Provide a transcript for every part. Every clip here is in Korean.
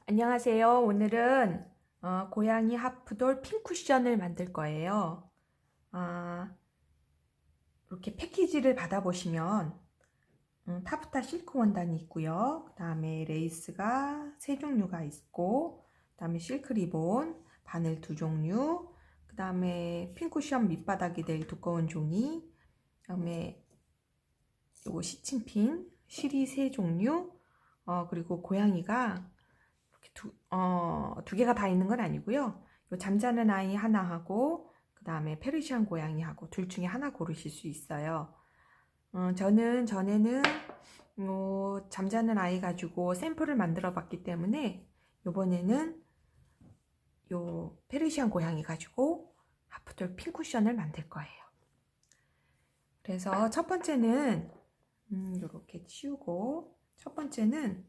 안녕하세요. 오늘은 고양이 하프돌 핀 쿠션을 만들 거예요. 아, 이렇게 패키지를 받아보시면 타프타 실크 원단이 있고요. 그 다음에 레이스가 세 종류가 있고, 그 다음에 실크 리본, 바늘 두 종류, 그 다음에 핀 쿠션 밑바닥이 될 두꺼운 종이, 그 다음에 요거 시침핀, 실이 세 종류, 그리고 고양이가 두 개가 다 있는 건 아니고요. 요 잠자는 아이 하나하고 그 다음에 페르시안 고양이하고 둘 중에 하나 고르실 수 있어요. 저는 전에는 잠자는 아이 가지고 샘플을 만들어 봤기 때문에 요번에는 요 페르시안 고양이 가지고 하프돌 핀 쿠션을 만들 거예요. 그래서 첫 번째는 요렇게 치우고, 첫 번째는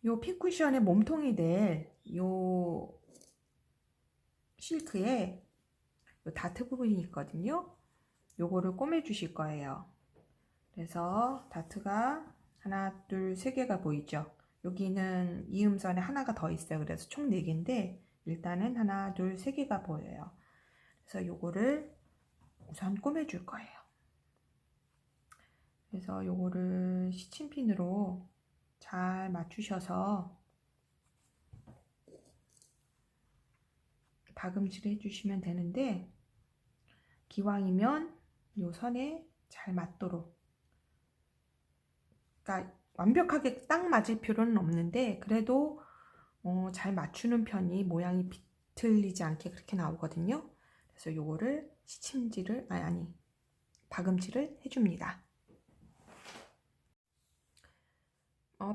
요 핀 쿠션의 몸통이 될 요 실크에 요 다트 부분이 있거든요. 요거를 꼬매 주실 거예요. 그래서 다트가 하나, 둘, 세 개가 보이죠? 여기는 이음선에 하나가 더 있어요. 그래서 총 4개인데 일단은 하나, 둘, 세 개가 보여요. 그래서 요거를 우선 꼬매 줄 거예요. 그래서 요거를 시침핀으로 잘 맞추셔서 다금질을 해주시면 되는데, 기왕이면 요 선에 잘 맞도록, 그러니까 완벽하게 딱 맞을 필요는 없는데 그래도 잘 맞추는 편이 모양이 비틀리지 않게 그렇게 나오거든요. 그래서 요거를 시침질을 아니 다금질을 해줍니다.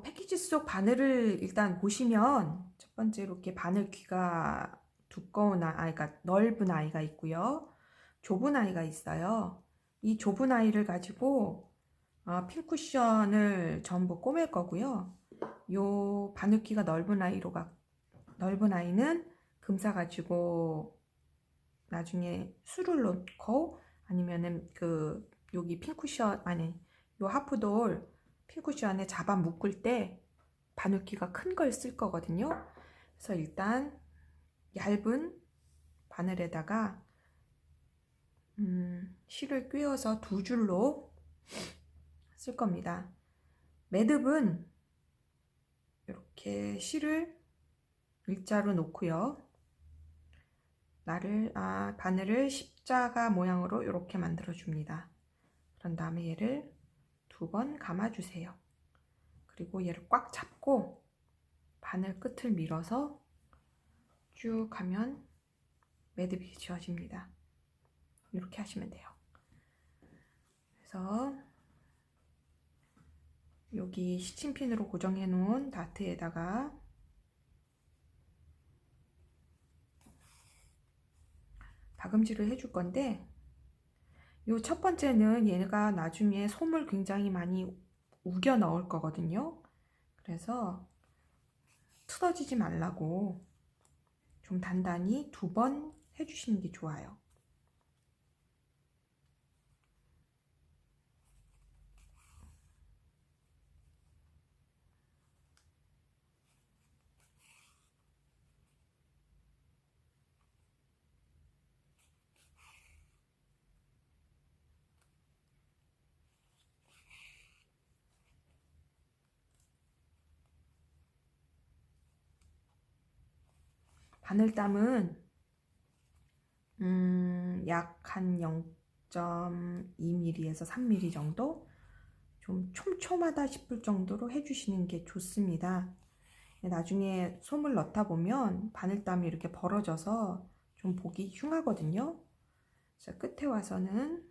패키지 속 바늘을 일단 보시면 첫 번째 이렇게 바늘 귀가 두꺼운 그러니까 넓은 아이가 있고요. 좁은 아이가 있어요. 이 좁은 아이를 가지고 핀 쿠션을 전부 꼬맬 거고요. 요 바늘귀가 넓은 넓은 아이는 금사 가지고 나중에 술을 넣고, 아니면은 여기 핀 쿠션 아니 요 하프돌 핀 쿠션에 잡아 묶을 때 바늘귀가 큰 걸 쓸 거거든요. 그래서 일단 얇은 바늘에다가 실을 꿰어서 두 줄로 쓸 겁니다. 매듭은 이렇게 실을 일자로 놓고요. 바늘을 십자가 모양으로 이렇게 만들어 줍니다. 그런 다음에 얘를 두 번 감아 주세요. 그리고 얘를 꽉 잡고 바늘 끝을 밀어서 쭉 하면 매듭이 지어집니다. 이렇게 하시면 돼요. 그래서 여기 시침핀으로 고정해 놓은 다트에다가 다금질을 해줄 건데, 요 첫 번째는 얘가 나중에 솜을 굉장히 많이 우겨 넣을 거거든요. 그래서 틀어지지 말라고 좀 단단히 두 번 해주시는 게 좋아요. 바늘땀은 약 한 0.2mm에서 3mm 정도, 좀 촘촘하다 싶을 정도로 해주시는 게 좋습니다. 나중에 솜을 넣다 보면 바늘땀이 이렇게 벌어져서 좀 보기 흉하거든요. 그래서 끝에 와서는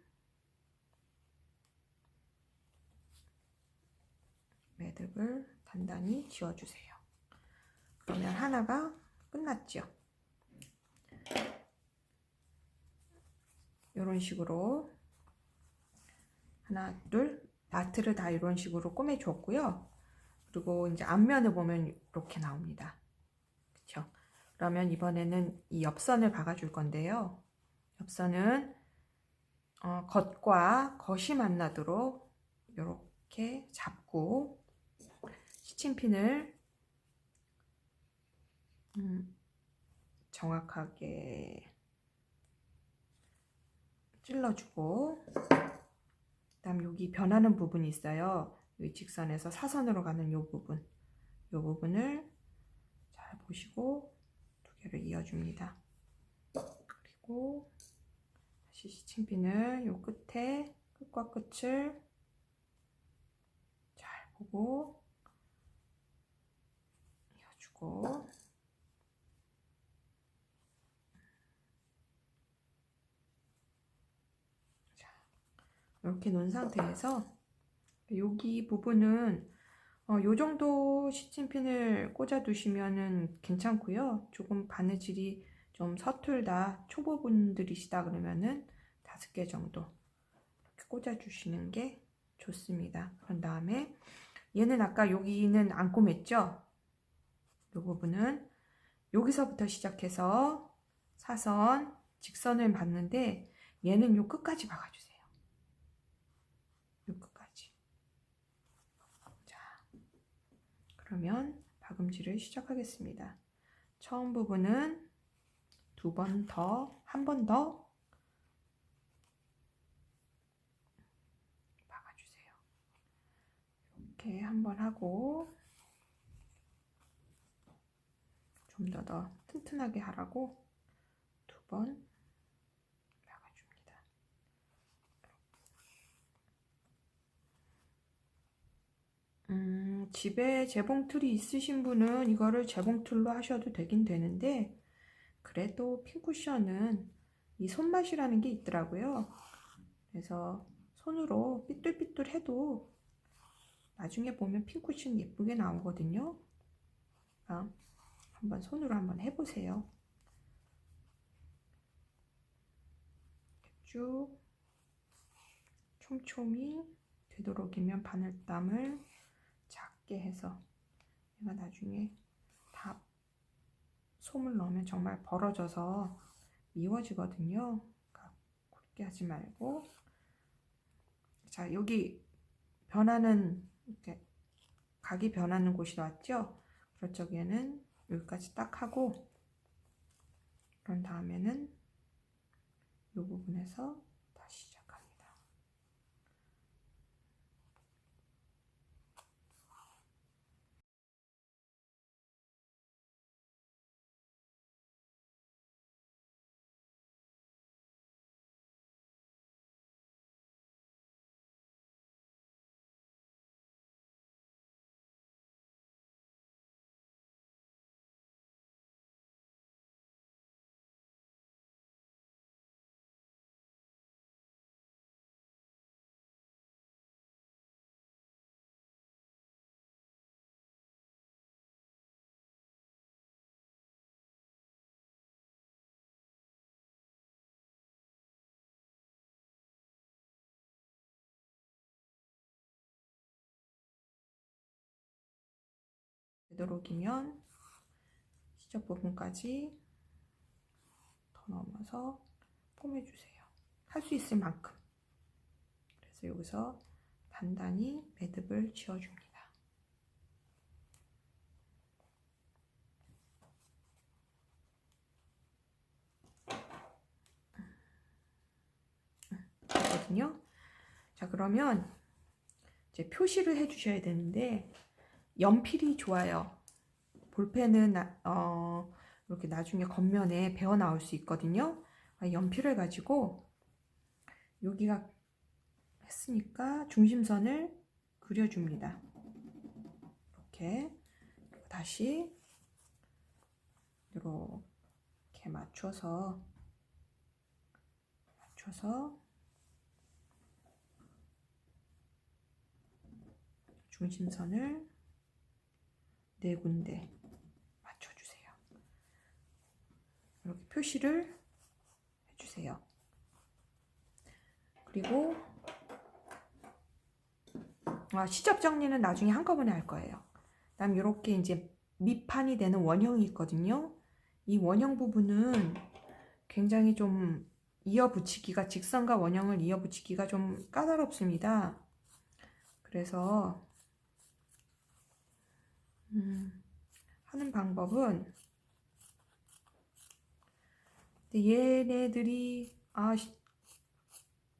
매듭을 단단히 지어주세요. 그러면 하나가 끝났죠. 이런 식으로 하나, 둘, 나트를 다 이런 식으로 꼬매 줬고요. 그리고 이제 앞면을 보면 이렇게 나옵니다. 그렇죠? 그러면 이번에는 이 옆선을 박아줄 건데요. 옆선은 겉과 겉이 만나도록 이렇게 잡고 시침핀을 정확하게 찔러주고, 그다음 여기 변하는 부분이 있어요. 이 직선에서 사선으로 가는 이 부분, 이 부분을 잘 보시고 두 개를 이어줍니다. 그리고 다시 시침핀을 요 끝에 끝과 끝을 잘 보고 이어주고, 자, 이렇게 놓은 상태에서 여기 부분은 요 정도 시침핀을 꽂아 두시면은 괜찮고요. 조금 바느질이 좀 서툴다, 초보분들이시다 그러면은 5개 정도 이렇게 꽂아 주시는 게 좋습니다. 그런 다음에 얘는 아까 여기는 안 꿰맸죠? 이 부분은 여기서부터 시작해서 사선, 직선을 봤는데 얘는 요 끝까지 박아주세요. 요 끝까지. 자, 그러면 박음질을 시작하겠습니다. 처음 부분은 두 번 더, 한 번 더 박아주세요. 이렇게 한 번 하고 좀 더 튼튼하게 하라고 두 번 박아줍니다. 집에 재봉틀이 있으신 분은 이거를 재봉틀로 하셔도 되긴 되는데, 그래도 핀쿠션은 이 손맛이라는 게 있더라고요. 그래서 손으로 삐뚤삐뚤 해도 나중에 보면 핀쿠션 예쁘게 나오거든요. 한번 손으로 한번 해보세요. 쭉 촘촘히 되도록이면 바늘땀을 작게 해서, 얘가 나중에 다 솜을 넣으면 정말 벌어져서 미워지거든요. 그러니까 굵게 하지 말고, 자, 여기 변하는, 이렇게 각이 변하는 곳이 나왔죠? 그럴 적에는 여기까지 딱 하고, 그런 다음에는 이 부분에서 다시 시작합니다. 되도록이면 시접 부분까지 더 넘어서 꿰매주세요. 할 수 있을 만큼. 그래서 여기서 단단히 매듭을 지어줍니다. 됐거든요. 자, 그러면 이제 표시를 해주셔야 되는데, 연필이 좋아요. 볼펜은 이렇게 나중에 겉면에 베어 나올 수 있거든요. 연필을 가지고 여기가 했으니까 중심선을 그려줍니다. 이렇게 다시 이렇게 맞춰서 중심선을 4군데 맞춰주세요. 이렇게 표시를 해주세요. 그리고 시접 정리는 나중에 한꺼번에 할 거예요. 그다음 이렇게 이제 밑판이 되는 원형이 있거든요. 이 원형 부분은 굉장히 좀 이어붙이기가, 직선과 원형을 이어붙이기가 좀 까다롭습니다. 그래서 하는 방법은 근데 얘네들이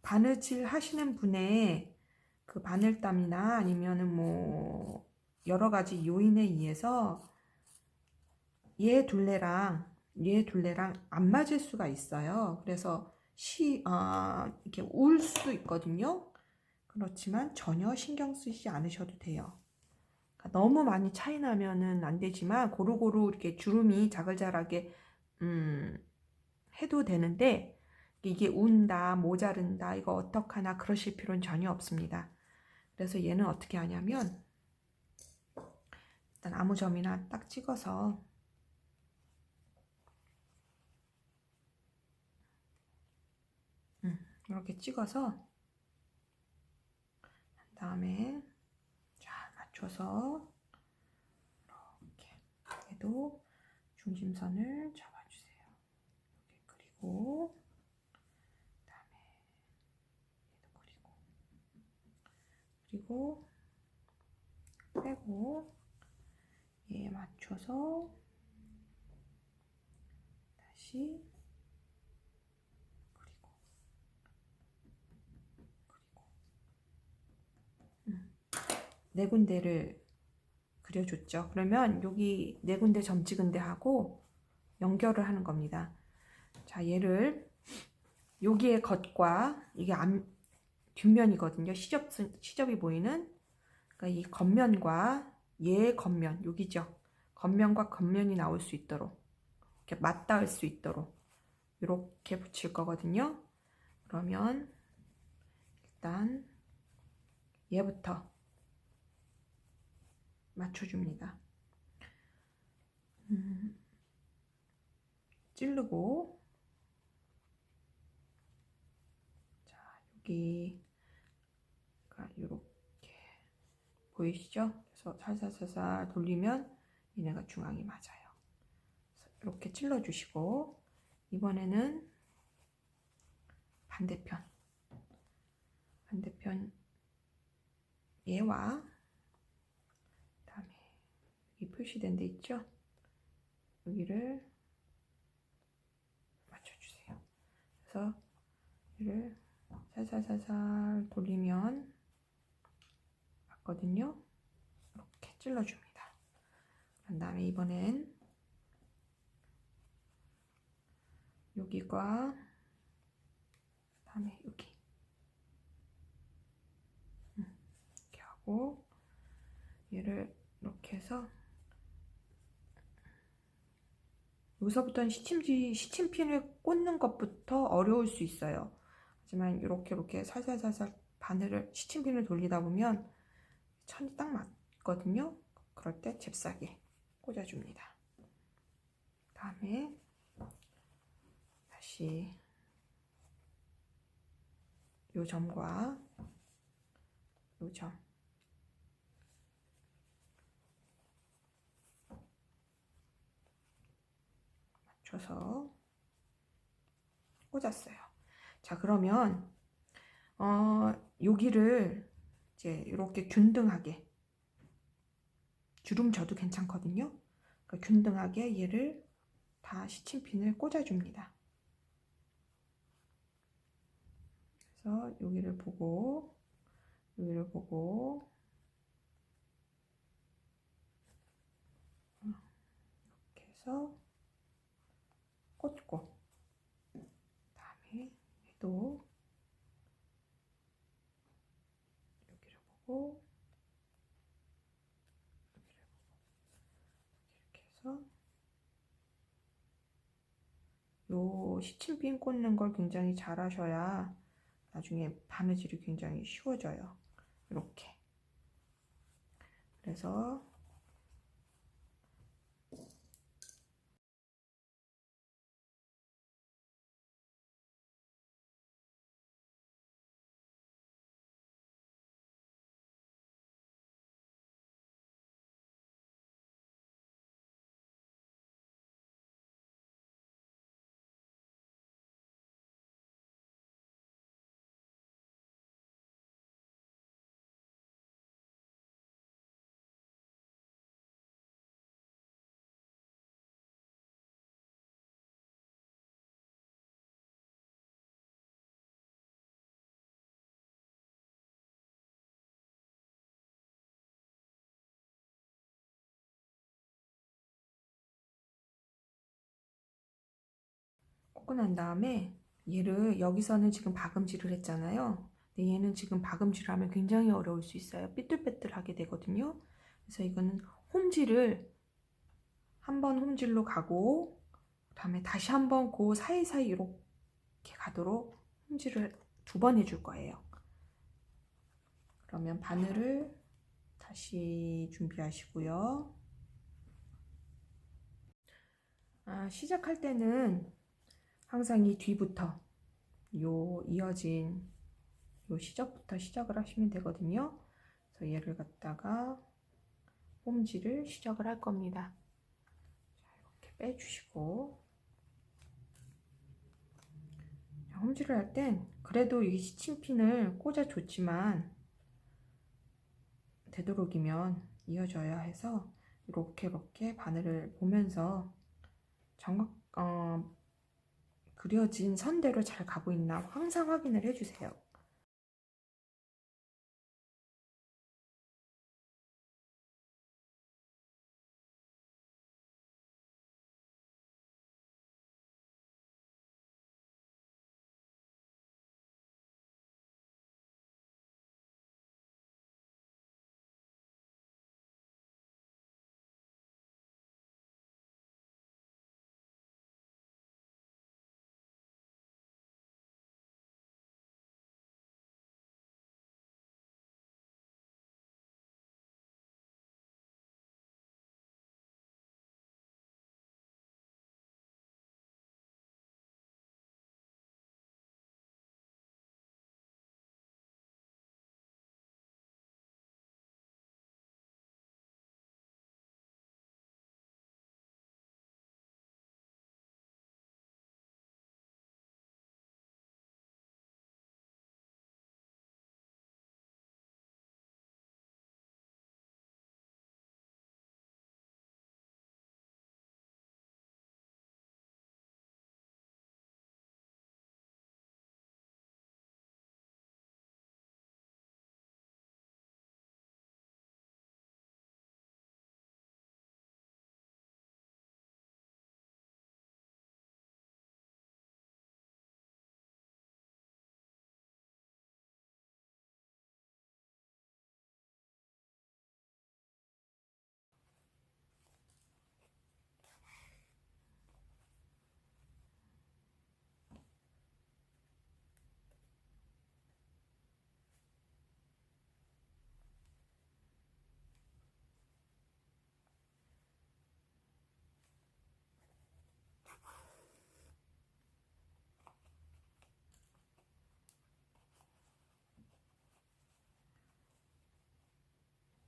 바느질 하시는 분의 그 바늘땀이나 아니면은 뭐 여러 가지 요인에 의해서 얘 둘레랑 안 맞을 수가 있어요. 그래서 이렇게 울 수도 있거든요. 그렇지만 전혀 신경 쓰지 않으셔도 돼요. 그러니까 너무 많이 차이 나면은 안 되지만 고루고루 이렇게 주름이 자글자글하게 해도 되는데, 이게 운다, 모자른다, 이거 어떡하나 그러실 필요는 전혀 없습니다. 그래서 얘는 어떻게 하냐면 일단 아무 점이나 딱 찍어서 이렇게 찍어서 한 다음에 잘 맞춰서 이렇게 얘도 중심선을 잡아주세요. 이렇게 그리고 그다음에 얘도 그리고 빼고 얘에 맞춰서 다시 네 군데를 그려줬죠. 그러면 여기 네 군데 점 찍은 데하고 연결을 하는 겁니다. 자, 얘를 여기에 겉과 이게 뒷면이거든요. 시접이 보이는. 그러니까 이 겉면과 얘의 겉면, 여기죠. 겉면과 겉면이 나올 수 있도록 이렇게 맞닿을 수 있도록 이렇게 붙일 거거든요. 그러면 일단 얘부터 맞춰줍니다. 찌르고, 자, 여기 이렇게 보이시죠? 그래서 살살살살 돌리면 얘네가 중앙이 맞아요. 이렇게 찔러주시고, 이번에는 반대편 얘와 그다음에 여기 표시된 데 있죠? 여기를 맞춰주세요. 그래서 얘를 살살살살 돌리면 맞거든요. 이렇게 찔러줍니다. 그 다음에 이번엔 여기과 그다음에 여기 이렇게 하고 얘를 이렇게 해서 여기서부터는 시침핀을 꽂는 것부터 어려울 수 있어요. 하지만 이렇게 살살살살 시침핀을 돌리다 보면 천이 딱 맞거든요. 그럴 때 잽싸게 꽂아줍니다. 다음에 다시 요 점과 요 점 맞춰서 꽂았어요. 자, 그러면 여기를 이제 이렇게 균등하게 주름 져도 괜찮거든요. 그러니까 균등하게 얘를 다 시침핀을 꽂아줍니다. 그래서 여기를 보고 이렇게 해서 꽂고, 다음에 얘도 여기를 보고 이렇게 해서 요 시침핀 꽂는 걸 굉장히 잘 하셔야 나중에 바느질이 굉장히 쉬워져요. 이렇게. 그래서 섞고 난 다음에 얘를 여기서는 지금 박음질을 했잖아요. 근데 얘는 지금 박음질을 하면 굉장히 어려울 수 있어요. 삐뚤빼뚤하게 되거든요. 그래서 이거는 홈질을 한 번 홈질로 가고 그다음에 다시 한번 그 사이사이 이렇게 가도록 홈질을 2번 해줄 거예요. 그러면 바늘을 다시 준비하시고요. 시작할 때는 항상 이 뒤부터 요 이어진 요 시접부터 시작을 하시면 되거든요. 그래서 얘를 갖다가 홈질을 시작을 할 겁니다. 자, 이렇게 빼주시고 홈질을 할 땐 그래도 이 시침핀을 꽂아줬지만 되도록이면 이어져야 해서 이렇게 바늘을 보면서 그려진 선대로 잘 가고 있나 항상 확인을 해주세요.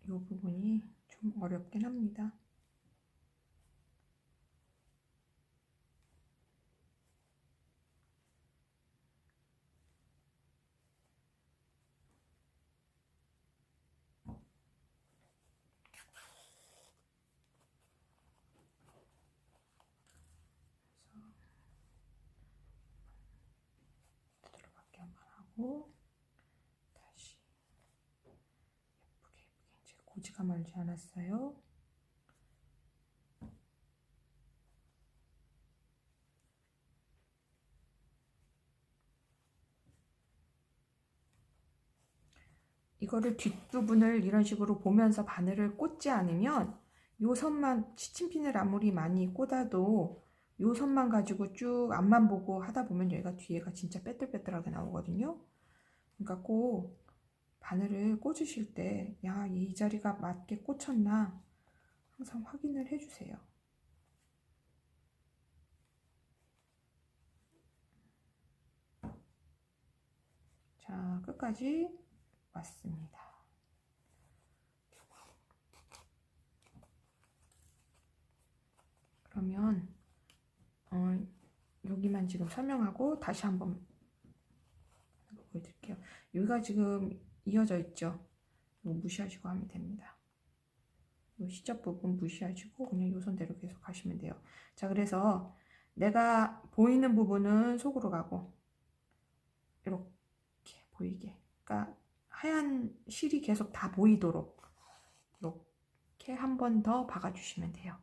이 부분이 좀 어렵긴 합니다. 두드러받게 한번 하고 다시 예쁘게 이제 고지가 말지 않았어요. 이거를 뒷부분을 이런 식으로 보면서 바늘을 꽂지 않으면 요 선만 시침핀을 아무리 많이 꽂아도 요 선만 가지고 쭉 앞만 보고 하다 보면 얘가 뒤에가 진짜 빼뚤빼뚤하게 나오거든요. 그러니까 꼭 바늘을 꽂으실 때 야, 이 자리가 맞게 꽂혔나 항상 확인을 해주세요. 자, 끝까지 왔습니다. 그러면 여기만 지금 설명하고 다시 한번 보여드릴게요. 여기가 지금 이어져 있죠. 이거 무시하시고 하면 됩니다. 이 시접 부분 무시하시고 그냥 요 선대로 계속 가시면 돼요. 자, 그래서 내가 보이는 부분은 속으로 가고 이렇게 보이게, 그러니까 하얀 실이 계속 다 보이도록 이렇게 한 번 더 박아주시면 돼요.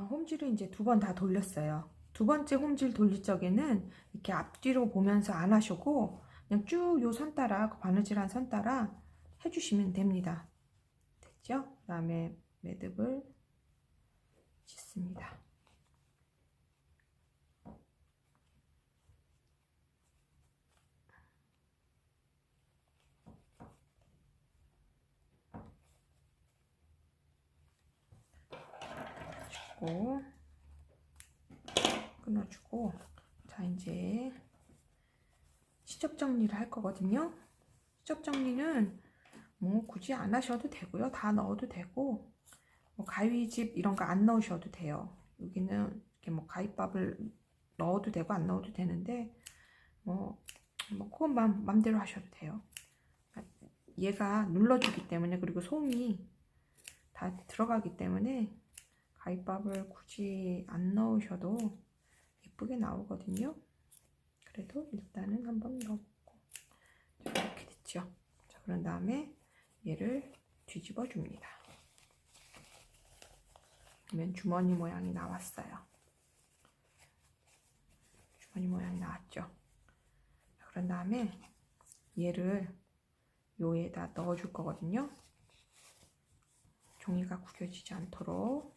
홈질을 이제 2번 다 돌렸어요. 두 번째 홈질 돌릴 적에는 이렇게 앞뒤로 보면서 안 하시고 그냥 쭉 요 선 따라, 그 바느질한 선 따라 해주시면 됩니다. 됐죠? 그 다음에 매듭을 짓습니다. 끊어주고, 자, 이제 시접 정리를 할 거거든요. 시접 정리는 뭐 굳이 안 하셔도 되고요. 다 넣어도 되고, 뭐 가위집 이런 거 안 넣으셔도 돼요. 여기는 이렇게 뭐 가위밥을 넣어도 되고 안 넣어도 되는데, 뭐 그건 맘대로 하셔도 돼요. 얘가 눌러주기 때문에, 그리고 솜이 다 들어가기 때문에 가위밥을 굳이 안 넣으셔도 예쁘게 나오거든요. 그래도 일단은 한번 넣어보고, 이렇게 됐죠. 자, 그런 다음에 얘를 뒤집어 줍니다. 그러면 주머니 모양이 나왔어요. 주머니 모양이 나왔죠. 자, 그런 다음에 얘를 요에다 넣어 줄 거거든요. 종이가 구겨지지 않도록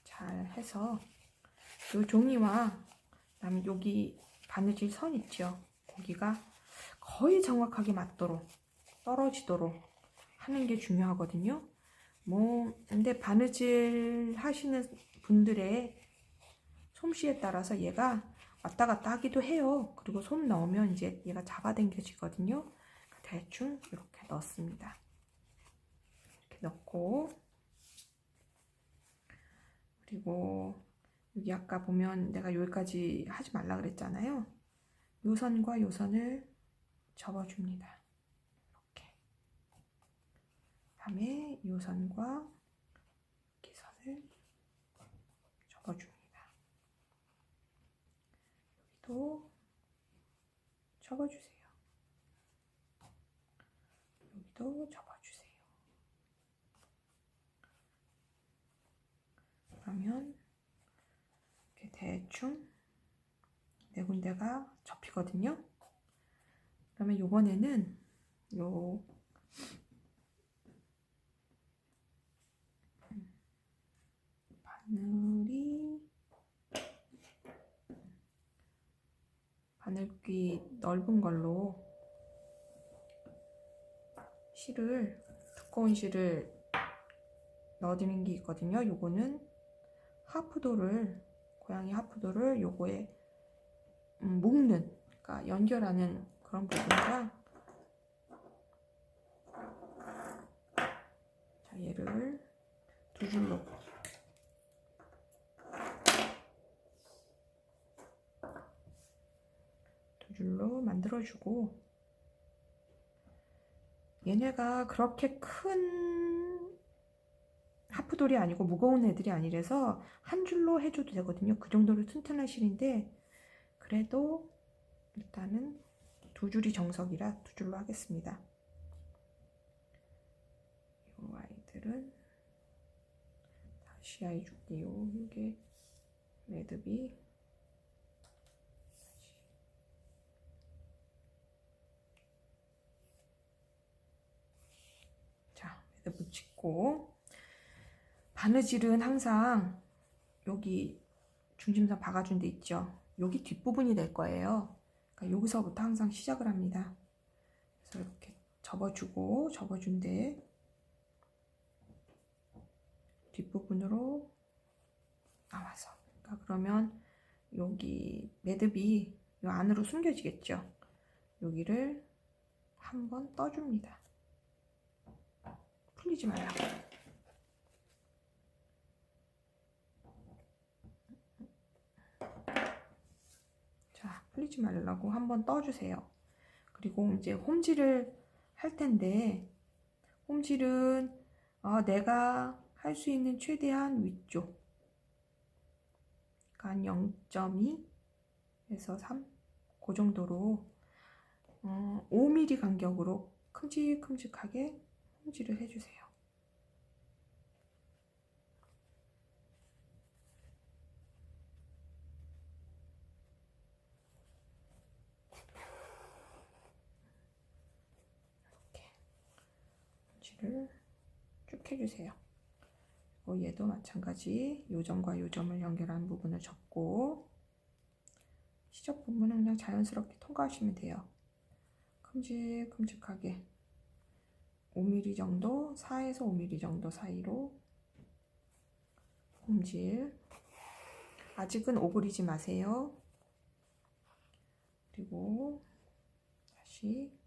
잘 해서, 요 종이와 그다음에 여기 바느질 선 있죠. 거기가 거의 정확하게 맞도록, 떨어지도록 하는 게 중요하거든요. 근데 바느질 하시는 분들의 솜씨에 따라서 얘가 왔다 갔다 하기도 해요. 그리고 솜 넣으면 이제 얘가 잡아당겨지거든요. 대충 이렇게 넣습니다. 이렇게 넣고, 그리고 여기 아까 보면 내가 여기까지 하지 말라 그랬잖아요. 요 선과 요 선을 접어줍니다. 이렇게. 다음에 요 선과 이렇게 선을 접어줍니다. 여기도 접어주세요. 여기도 접어주세요. 그러면 이렇게 대충 네 군데가 접히거든요. 그러면 요번에는 요 바늘귀 넓은 걸로 실을, 두꺼운 실을 넣어드리는 게 있거든요. 요거는 하프도를, 고양이 하프도를 요거에 묶는, 그러니까 연결하는 그런 부분이라, 자, 얘를 두 줄로 만들어주고, 얘네가 그렇게 큰 하프돌이 아니고 무거운 애들이 아니라서 한 줄로 해줘도 되거든요. 그 정도로 튼튼한 실인데, 그래도 일단은 두 줄이 정석이라 두 줄로 하겠습니다. 이 아이들은 다시 해줄게요. 이게 매듭이, 자, 매듭을 짓고, 바느질은 항상 여기 중심선 박아준 데 있죠. 여기 뒷부분이 될 거예요. 그러니까 여기서부터 항상 시작을 합니다. 그래서 이렇게 접어주고, 접어준 데 뒷부분으로 나와서, 그러니까 그러면 여기 매듭이 이 안으로 숨겨지겠죠. 여기를 한번 떠줍니다. 풀리지 말라고. 자, 풀리지 말라고 한번 떠주세요. 그리고 이제 홈질을 할 텐데, 홈질은 내가 할 수 있는 최대한 위쪽, 그러니까 0.2에서 3, 그 정도로 5mm 간격으로 큼직큼직하게 홈질을 해주세요. 얘를 쭉 해주세요. 얘도 마찬가지 요점과 요점을 연결하는 부분을 접고 시접 부분은 그냥 자연스럽게 통과하시면 돼요. 큼직큼직하게 5mm 정도, 4에서 5mm 정도 사이로 홈질. 아직은 오그리지 마세요. 그리고 다시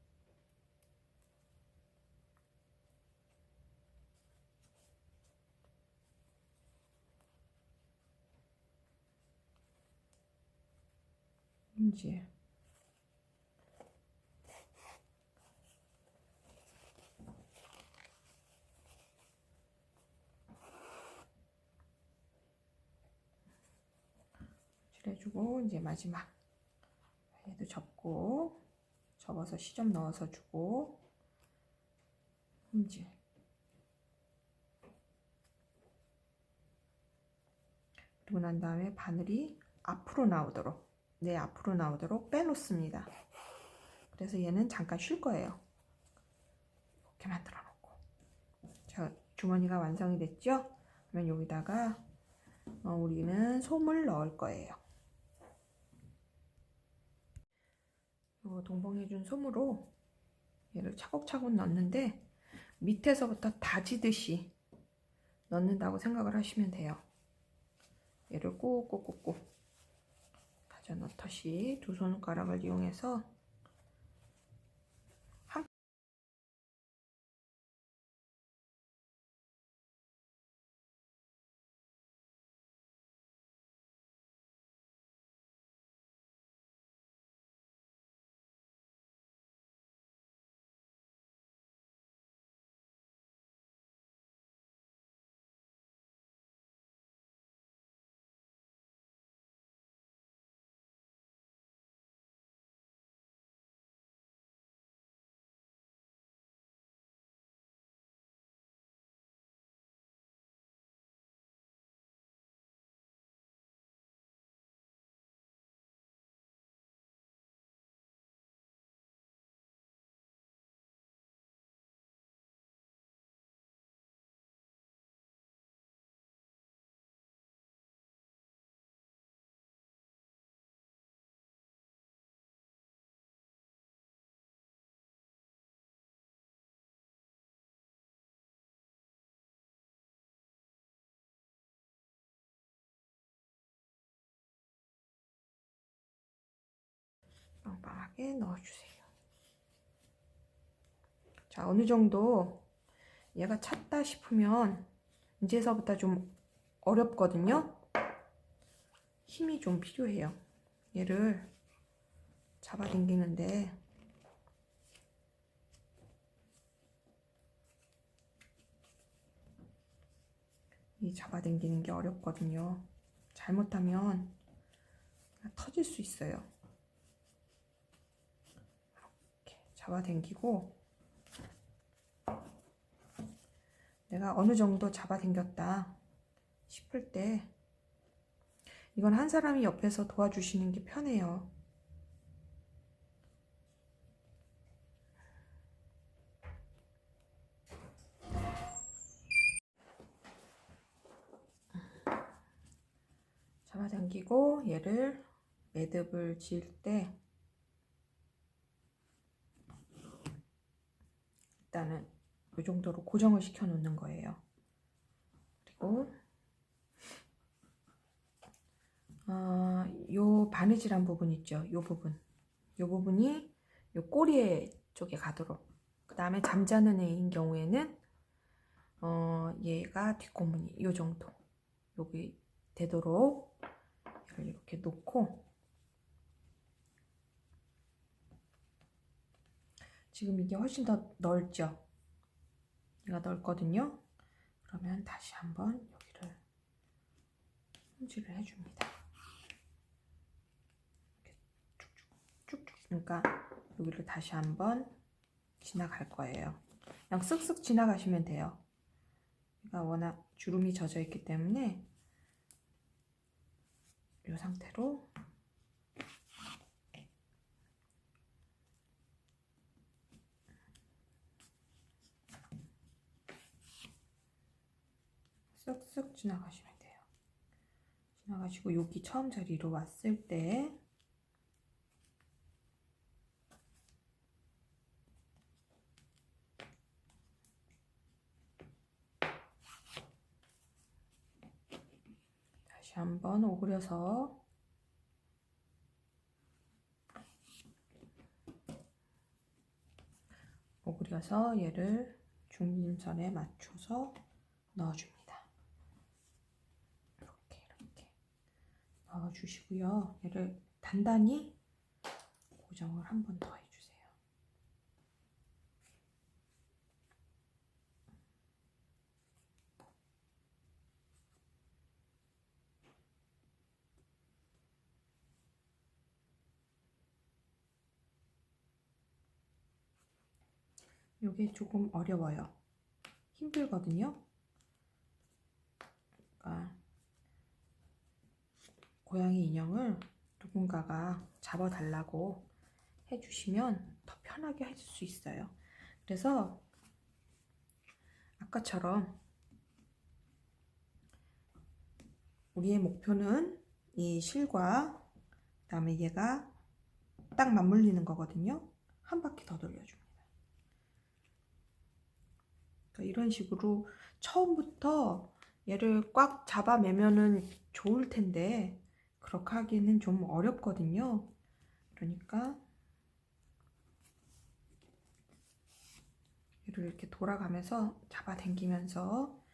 홈질. 해주고 이제 마지막 얘도 접고 접어서 시접 넣어서 주고 홈질. 그리고 난 다음에 바늘이 앞으로 나오도록 앞으로 나오도록 빼놓습니다. 그래서 얘는 잠깐 쉴 거예요. 이렇게 만들어 놓고 자, 주머니가 완성이 됐죠? 그러면 여기다가 우리는 솜을 넣을 거예요. 동봉해준 솜으로 얘를 차곡차곡 넣는데 밑에서부터 다지듯이 넣는다고 생각을 하시면 돼요. 얘를 꾹꾹꾹꾹 다져 넣듯이 두 손가락을 이용해서 빵빵하게 넣어주세요. 자, 어느 정도 얘가 찼다 싶으면 이제서부터 좀 어렵거든요. 힘이 좀 필요해요. 얘를 잡아당기는데 이 잡아당기는 게 어렵거든요. 잘못하면 터질 수 있어요. 이렇게 잡아당기고 내가 어느 정도 잡아당겼다 싶을 때 이건 한 사람이 옆에서 도와주시는 게 편해요. 잡아당기고 얘를 매듭을 지을 때 일단은 이 정도로 고정을 시켜 놓는 거예요. 그리고 요 바느질한 부분 있죠. 요 부분이 요 꼬리 쪽에 가도록. 그 다음에 잠자는 애인 경우에는 얘가 뒷고무니 요 정도 여기 되도록 이렇게 놓고 지금 이게 훨씬 더 넓죠. 얘가 넓거든요. 그러면 다시 한번 여기를 손질을 해줍니다. 이렇게 쭉쭉 그러니까 여기를 다시 한번 지나갈 거예요. 그냥 쓱쓱 지나가시면 돼요. 얘가 워낙 주름이 젖어 있기 때문에 이 상태로 쓱쓱 지나가시면 돼요. 지나가시고 여기 처음 자리로 왔을 때 다시 한번 오그려서 얘를 중심선에 맞춰서 넣어줍니다. 이렇게 넣어주시고요. 얘를 단단히 고정을 한 번 더 해주세요. 이게 조금 어려워요. 힘들거든요. 그러니까 고양이 인형을 누군가가 잡아달라고 해주시면 더 편하게 해줄 수 있어요. 그래서 아까처럼 우리의 목표는 이 실과 그다음에 얘가 딱 맞물리는 거거든요. 한 바퀴 더 돌려줍니다. 그러니까 이런 식으로 처음부터 얘를 꽉 잡아매면은 좋을 텐데 그렇게 하기는 좀 어렵거든요. 그러니까 얘를 이렇게 돌아가면서 잡아당기면서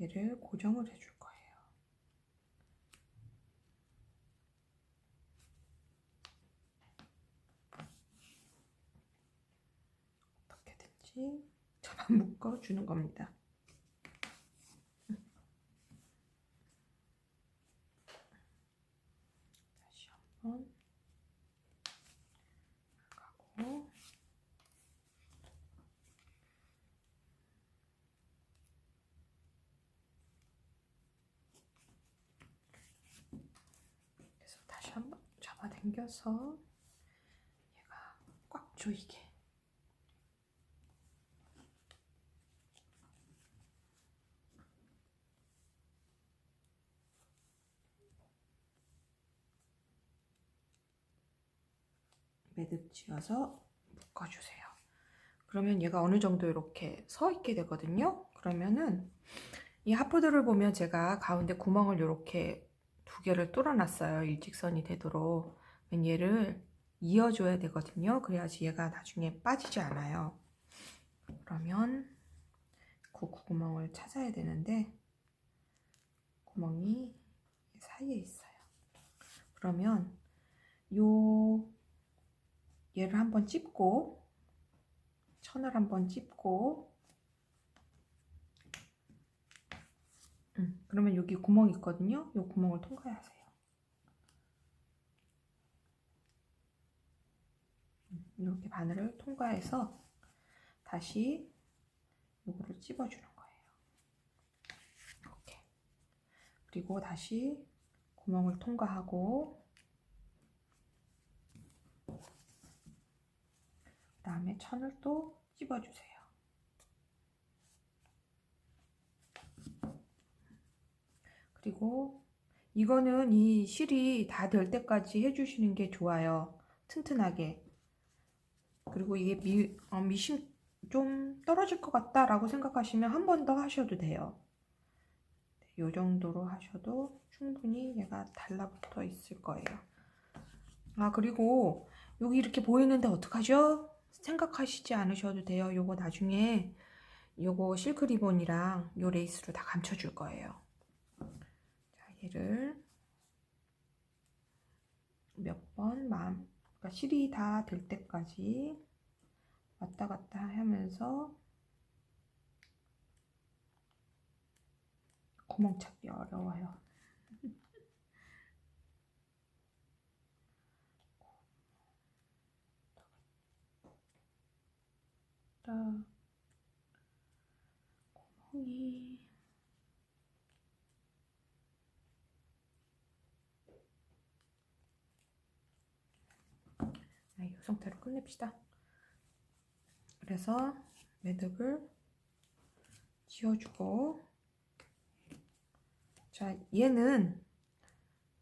얘를 고정을 해줄 거예요. 어떻게든지 잡아 묶어주는 겁니다. 다시 한번 가고 그래서 다시 한번 잡아당겨서 얘가 꽉 조이게 매듭 지어서 묶어주세요. 그러면 얘가 어느 정도 이렇게 서 있게 되거든요. 그러면은 이 하프들을 보면 제가 가운데 구멍을 이렇게 2개를 뚫어놨어요. 일직선이 되도록. 얘를 이어줘야 되거든요. 그래야지 얘가 나중에 빠지지 않아요. 그러면 그 구멍을 찾아야 되는데 구멍이 사이에 있어요. 그러면 얘를 한번 찝고 천을 한번 찝고 그러면 여기 구멍이 있거든요. 이 구멍을 통과하세요. 이렇게 바늘을 통과해서 다시 요거를 찝어주는 거예요. 이렇게. 그리고 다시 구멍을 통과하고 그 다음에 천을 또 찝어주세요. 그리고 이거는 이 실이 다 될 때까지 해주시는 게 좋아요. 튼튼하게. 그리고 이게 미심 좀 떨어질 것 같다 라고 생각하시면 한 번 더 하셔도 돼요. 이 정도로 하셔도 충분히 얘가 달라붙어 있을 거예요. 아, 그리고 여기 이렇게 보이는데 어떡하죠? 생각하시지 않으셔도 돼요. 요거 나중에 요거 실크 리본이랑 요 레이스로 다 감춰줄 거예요. 자, 얘를 몇 번 그러니까 실이 다 될 때까지 왔다 갔다 하면서 구멍 찾기 어려워요. 구멍이 이 상태로 끝냅시다. 그래서 매듭을 지어주고 자, 얘는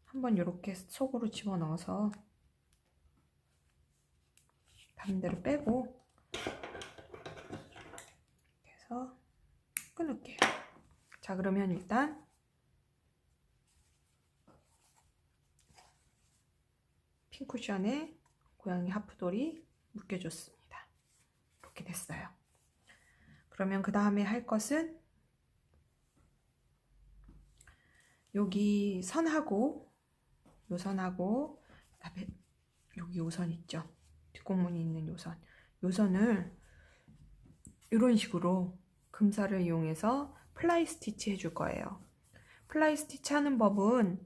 한번 이렇게 속으로 집어넣어서 반대로 빼고 해서 끊을게요. 자, 그러면 일단 핀 쿠션에 고양이 하프돌이 묶여줬습니다. 이렇게 됐어요. 그러면 그 다음에 할 것은 여기 선하고 요 선하고 그다음에 여기 요선 있죠. 뒷공문이 있는 요선. 요선을 이런 식으로 금살을 이용해서 플라이 스티치 해줄 거예요. 플라이 스티치 하는 법은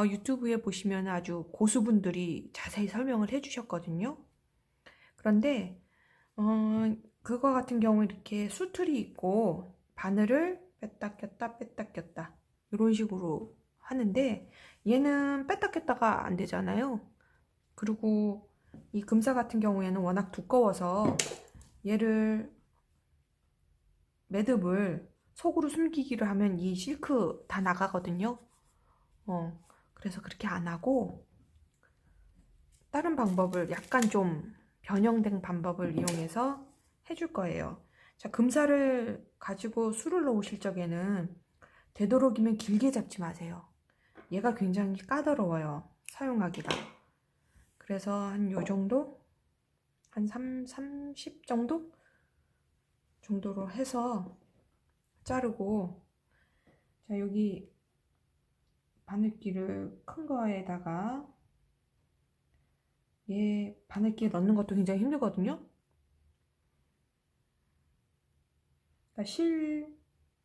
유튜브에 보시면 아주 고수분들이 자세히 설명을 해주셨거든요. 그런데 그거 같은 경우 이렇게 수틀이 있고 바늘을 뺐다 꼈다 뺐다 꼈다 이런 식으로 하는데 얘는 뺐다 꼈다가 안 되잖아요. 그리고 이 금사 같은 경우에는 워낙 두꺼워서 얘를 매듭을 속으로 숨기기를 하면 이 실크 다 나가거든요. 그래서 그렇게 안 하고 다른 방법을 약간 좀 변형된 방법을 이용해서 해줄 거예요. 자, 금사를 가지고 술을 넣으실 적에는 되도록이면 길게 잡지 마세요. 얘가 굉장히 까다로워요. 사용하기가. 그래서 한 요 정도? 한 30 정도? 정도로 해서 자르고, 자, 여기 바늘귀를 큰 거에다가 얘 바늘귀에 넣는 것도 굉장히 힘들거든요. 그러니까 실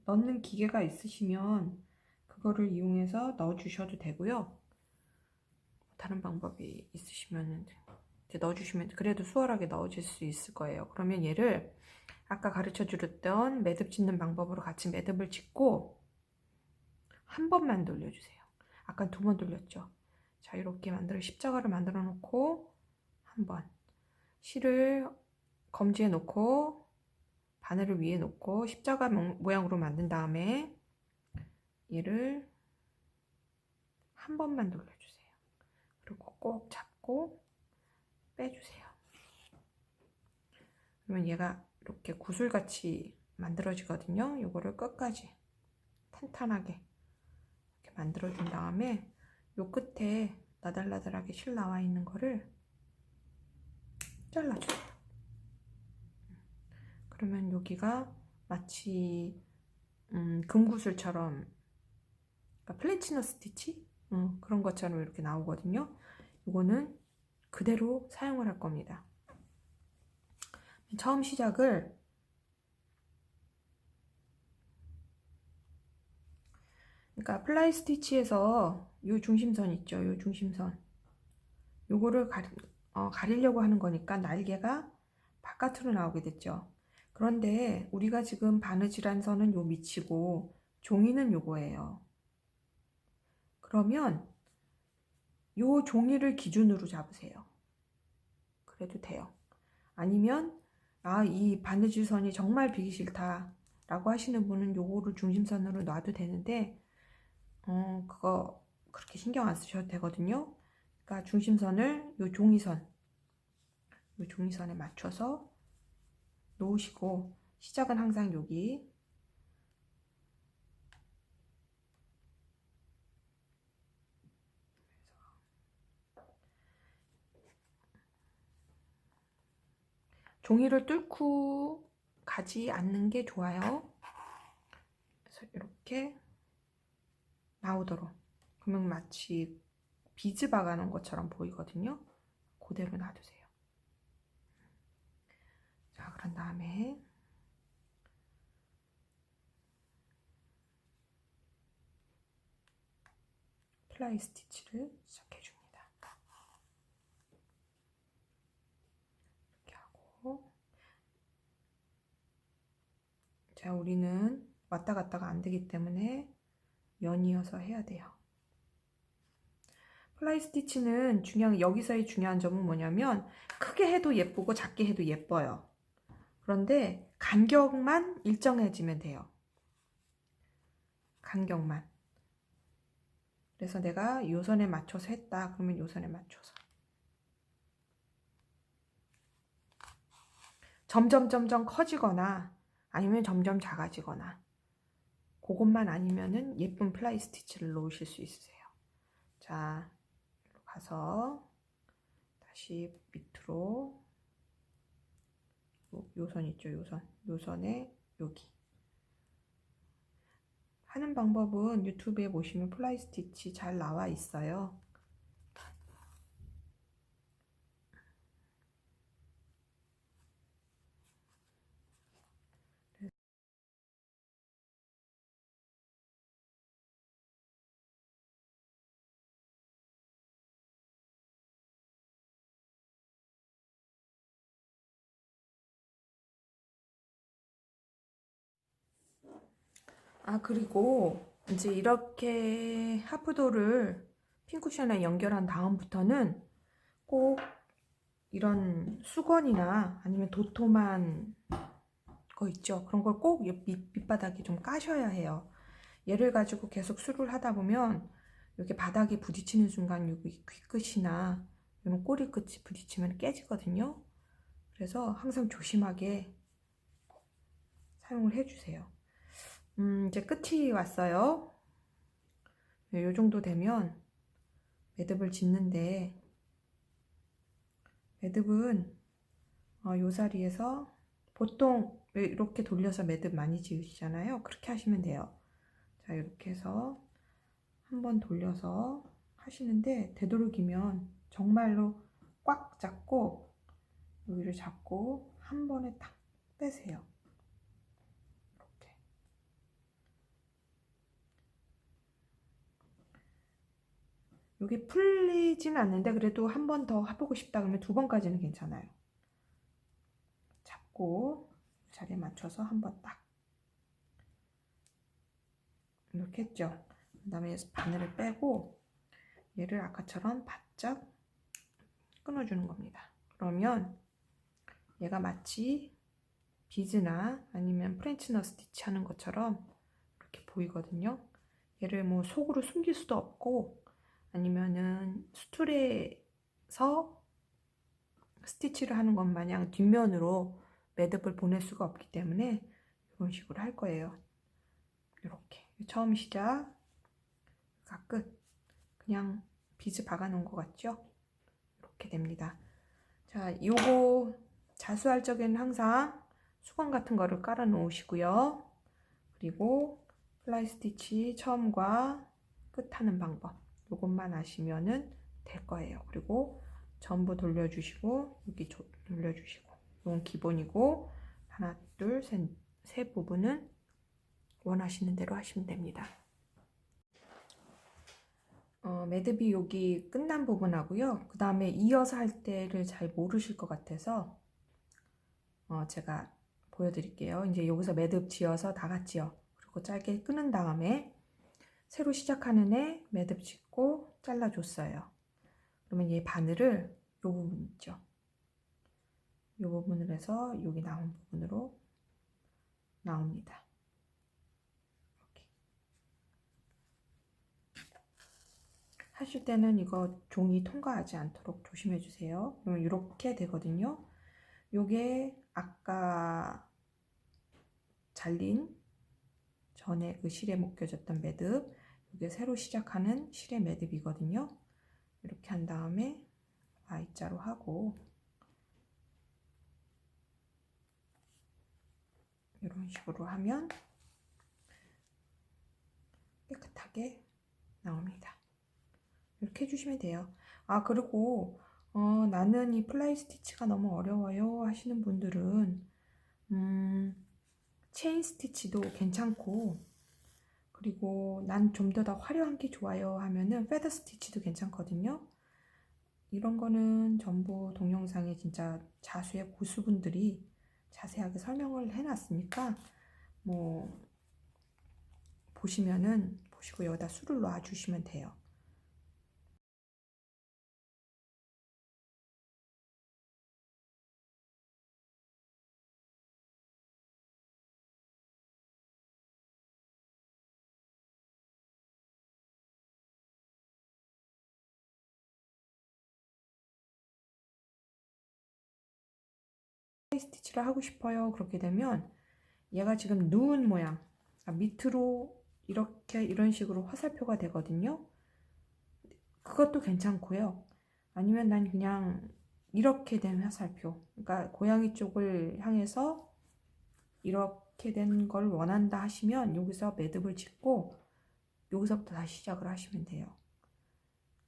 넣는 기계가 있으시면 그거를 이용해서 넣어 주셔도 되고요. 다른 방법이 있으시면 이제 넣어 주시면 그래도 수월하게 넣어질 수 있을 거예요. 그러면 얘를 아까 가르쳐 주렸던 매듭 짓는 방법으로 같이 매듭을 짓고 한 번만 돌려주세요. 아까 두 번 돌렸죠. 자, 이렇게 십자가를 만들어 놓고 한 번 실을 검지에 놓고 바늘을 위에 놓고 십자가 모양으로 만든 다음에 얘를 한 번만 돌려주세요. 그리고 꼭 잡고 빼주세요. 그러면 얘가 이렇게 구슬같이 만들어지거든요. 요거를 끝까지 탄탄하게 이렇게 만들어준 다음에 요 끝에 나달나달하게 실 나와 있는 거를 잘라주세요. 그러면 여기가 마치 금구슬처럼, 그러니까 플래치너 스티치? 그런 것처럼 이렇게 나오거든요. 이거는 그대로 사용을 할 겁니다. 처음 시작을 그러니까 플라이 스티치에서 요 중심선 있죠. 요 중심선 요거를 가리려고 하는 거니까 날개가 바깥으로 나오게 됐죠. 그런데 우리가 지금 바느질한 선은 요 밑이고 종이는 요거예요. 그러면 요 종이를 기준으로 잡으세요. 그래도 돼요. 아니면 이 바느질 선이 정말 비기 싫다 라고 하시는 분은 요거를 중심선으로 놔도 되는데 그거 그렇게 신경 안 쓰셔도 되거든요. 그러니까 중심선을 요 종이선에 맞춰서 놓으시고 시작은 항상 여기 종이를 뚫고 가지 않는 게 좋아요. 그래서 이렇게 나오도록. 그러면 마치 비즈 박아놓은 것처럼 보이거든요. 그대로 놔두세요. 자, 그런 다음에 플라이 스티치를 시작해줍니다. 이렇게 하고, 자, 우리는 왔다 갔다가 안 되기 때문에 연이어서 해야 돼요. 플라이 스티치는 여기서의 중요한 점은 뭐냐면 크게 해도 예쁘고 작게 해도 예뻐요. 그런데 간격만 일정해지면 돼요. 간격만. 그래서 내가 요 선에 맞춰서 했다. 그러면 요 선에 맞춰서. 점점 커지거나 아니면 점점 작아지거나 그것만 아니면은 예쁜 플라이 스티치를 놓으실 수 있으세요. 자, 가서 다시 밑으로 요 선 있죠? 요 선에 여기 하는 방법은 유튜브에 보시면 플라이 스티치 잘 나와 있어요. 아, 그리고 이제 이렇게 하프도를 핀쿠션에 연결한 다음부터는 꼭 이런 수건이나 아니면 도톰한 거 있죠. 그런 걸 꼭 밑바닥에 좀 까셔야 해요. 얘를 가지고 계속 수를 하다 보면 이렇게 바닥에 부딪히는 순간 여기 귀끝이나 이런 꼬리 끝이 부딪히면 깨지거든요. 그래서 항상 조심하게 사용을 해주세요. 이제 끝이 왔어요. 이 정도 되면 매듭을 짓는데, 매듭은 요 자리에서 보통 이렇게 돌려서 매듭 많이 지으시잖아요. 그렇게 하시면 돼요. 자, 이렇게 해서 한번 돌려서 하시는데, 되도록이면 정말로 꽉 잡고 여기를 잡고 한 번에 탁 빼세요. 이렇게. 여기 풀리진 않는데 그래도 한 번 더 해보고 싶다 그러면 두 번까지는 괜찮아요. 잡고 자리에 맞춰서 한 번 딱 이렇게 했죠. 그 다음에 바늘을 빼고 얘를 아까처럼 바짝 끊어주는 겁니다. 그러면 얘가 마치 비즈나 아니면 프렌치 너 스티치 하는 것처럼 이렇게 보이거든요. 얘를 뭐 속으로 숨길 수도 없고 아니면은 수틀에서 스티치를 하는 것 마냥 뒷면으로 매듭을 보낼 수가 없기 때문에 이런 식으로 할 거예요. 이렇게 처음 시작, 끝. 그냥 비즈 박아 놓은 것 같죠? 이렇게 됩니다. 자, 요거 자수할 적에는 항상 수건 같은 거를 깔아 놓으시고요. 그리고 플라이 스티치 처음과 끝 하는 방법 요것만 아시면은 될 거예요. 그리고 전부 돌려주시고 여기 돌려주시고 이건 기본이고 하나 둘 세 부분은 원하시는 대로 하시면 됩니다. 매듭이 여기 끝난 부분하고요. 그 다음에 이어서 할 때를 잘 모르실 것 같아서 제가 보여드릴게요. 이제 여기서 매듭 지어서 다 같이요. 그리고 짧게 끊은 다음에 새로 시작하는 애 매듭 짓고 잘라줬어요. 그러면 얘 바늘을 요 부분 있죠. 요 부분을 해서 여기 나온 부분으로 나옵니다. 이렇게. 하실 때는 이거 종이 통과하지 않도록 조심해 주세요. 그러면 이렇게 되거든요. 요게 아까 잘린 전에 그 실에 묶여졌던 매듭, 이게 새로 시작하는 실의 매듭이거든요. 이렇게 한 다음에 Y자로 하고 이런 식으로 하면 깨끗하게 나옵니다. 이렇게 해주시면 돼요. 아, 그리고 나는 이 플라이 스티치가 너무 어려워요 하시는 분들은 체인 스티치도 괜찮고, 그리고 난 좀 더 화려한 게 좋아요 하면은 페더 스티치도 괜찮거든요. 이런 거는 전부 동영상에 진짜 자수의 고수분들이 자세하게 설명을 해놨으니까 뭐 보시면은 보시고 여기다 술을 놔 주시면 돼요. 스티치를 하고 싶어요. 그렇게 되면 얘가 지금 누운 모양, 밑으로 이렇게 이런 식으로 화살표가 되거든요. 그것도 괜찮고요. 아니면 난 그냥 이렇게 된 화살표, 그러니까 고양이 쪽을 향해서 이렇게 된 걸 원한다 하시면 여기서 매듭을 짓고 여기서부터 다시 시작을 하시면 돼요.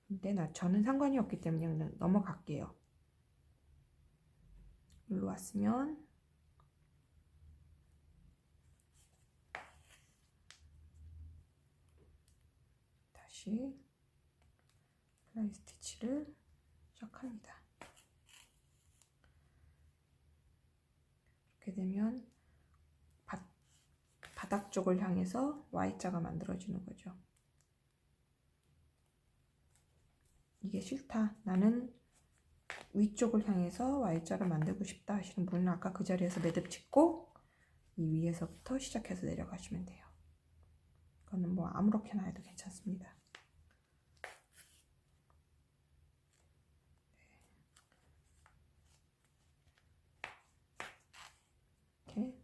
근데 저는 상관이 없기 때문에 그냥 넘어갈게요. 여기로 왔으면 다시 플라이 스티치를 시작합니다. 이렇게 되면 바닥 쪽을 향해서 Y자가 만들어지는 거죠. 이게 싫다, 나는 위쪽을 향해서 Y자를 만들고 싶다 하시는 분은 아까 그 자리에서 매듭 짓고 이 위에서부터 시작해서 내려가시면 돼요. 이거는 뭐 아무렇게나 해도 괜찮습니다. 이렇게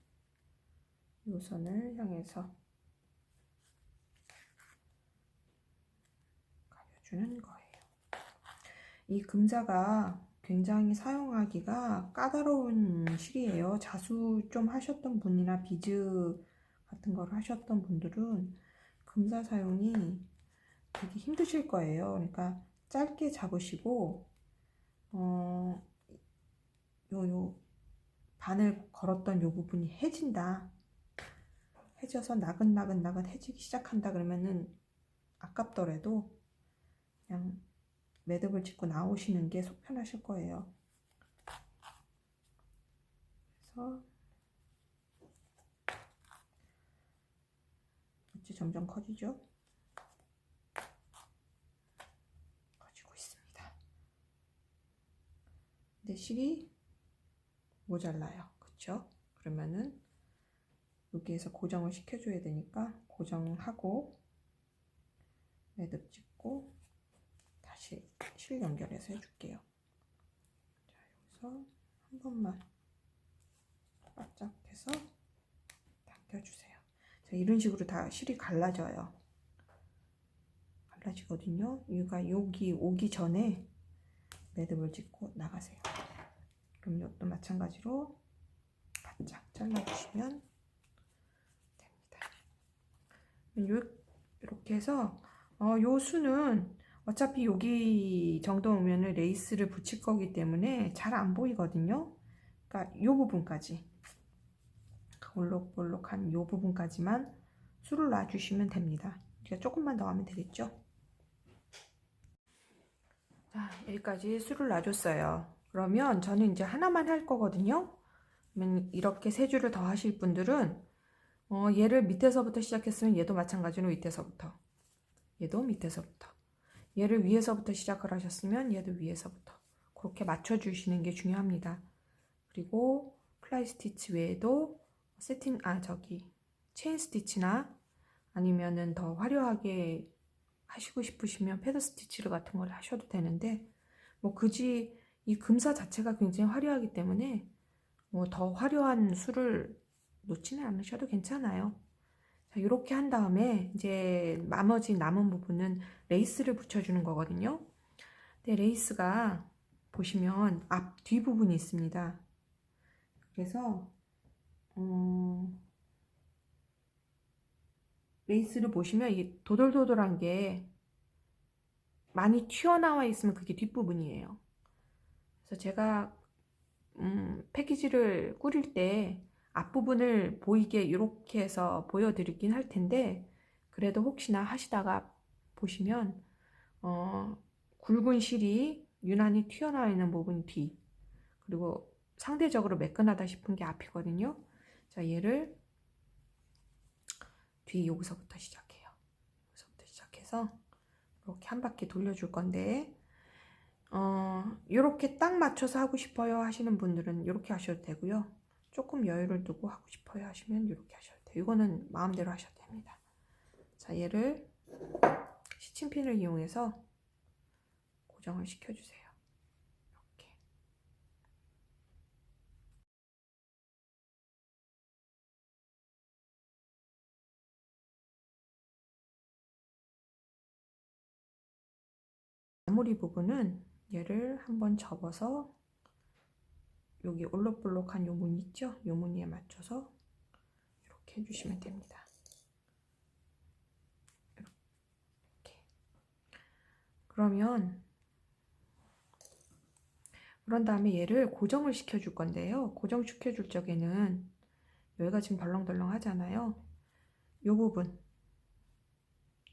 이 선을 향해서 가려주는 거예요. 이 금자가 굉장히 사용하기가 까다로운 실이에요. 자수 좀 하셨던 분이나 비즈 같은 걸 하셨던 분들은 금자 사용이 되게 힘드실 거예요. 그러니까 짧게 잡으시고 요 바늘 걸었던 요 부분이 해진다, 해져서 나긋나긋 해지기 시작한다 그러면은 아깝더라도 그냥 매듭을 짓고 나오시는 게 속 편하실 거예요. 그래서 어찌 점점 커지죠? 커지고 있습니다. 근데 실이 모자라요. 그쵸? 그러면은 여기에서 고정을 시켜줘야 되니까 고정하고 매듭 짓고 다시 실 연결해서 해줄게요. 자, 여기서 한 번만 바짝 해서 당겨주세요. 자, 이런 식으로 다 실이 갈라져요. 갈라지거든요. 얘가 여기 오기 전에 매듭을 짓고 나가세요. 그럼 이것도 마찬가지로 바짝 잘라주시면 됩니다. 이렇게 해서 요 수는 어차피 여기 정도 오면은 레이스를 붙일 거기 때문에 잘 안 보이거든요. 그러니까 요 부분까지, 볼록볼록한 요 부분까지만 수를 놔주시면 됩니다. 제가 조금만 더 하면 되겠죠. 자, 여기까지 수를 놔줬어요. 그러면 저는 이제 하나만 할 거거든요. 그러면 이렇게 세 줄을 더 하실 분들은 얘를 밑에서부터 시작했으면 얘도 마찬가지로 밑에서부터, 얘도 밑에서부터, 얘를 위에서부터 시작을 하셨으면 얘도 위에서부터 그렇게 맞춰주시는 게 중요합니다. 그리고 플라이 스티치 외에도 체인 스티치나 아니면은 더 화려하게 하시고 싶으시면 패드 스티치를 같은 걸 하셔도 되는데, 뭐 굳이 이 금사 자체가 굉장히 화려하기 때문에 뭐 더 화려한 수를 놓지는 않으셔도 괜찮아요. 자, 이렇게 한 다음에 이제 나머지 남은 부분은 레이스를 붙여주는 거거든요. 근데 레이스가 보시면 앞, 뒤 부분이 있습니다. 그래서 레이스를 보시면 이 도돌도돌한 게 많이 튀어나와 있으면 그게 뒷부분이에요. 그래서 제가 패키지를 꾸릴 때 앞부분을 보이게 이렇게 해서 보여드리긴 할 텐데, 그래도 혹시나 하시다가 보시면 굵은 실이 유난히 튀어나와 있는 부분이 뒤, 그리고 상대적으로 매끈하다 싶은 게 앞이거든요. 자, 얘를 뒤 여기서부터 시작해요. 여기서부터 시작해서 이렇게 한 바퀴 돌려줄 건데, 이렇게 딱 맞춰서 하고 싶어요 하시는 분들은 이렇게 하셔도 되고요. 조금 여유를 두고 하고 싶어요 하시면 이렇게 하셔도 돼요. 이거는 마음대로 하셔도 됩니다. 자, 얘를 시침핀을 이용해서 고정을 시켜주세요. 마무리 부분은 얘를 한번 접어서 여기 올록볼록한 요 무늬 있죠? 요 무늬에 맞춰서 이렇게 해주시면 됩니다. 이렇게. 그런 다음에 얘를 고정을 시켜줄 건데요. 고정시켜줄 적에는 여기가 지금 덜렁덜렁 하잖아요. 요 부분,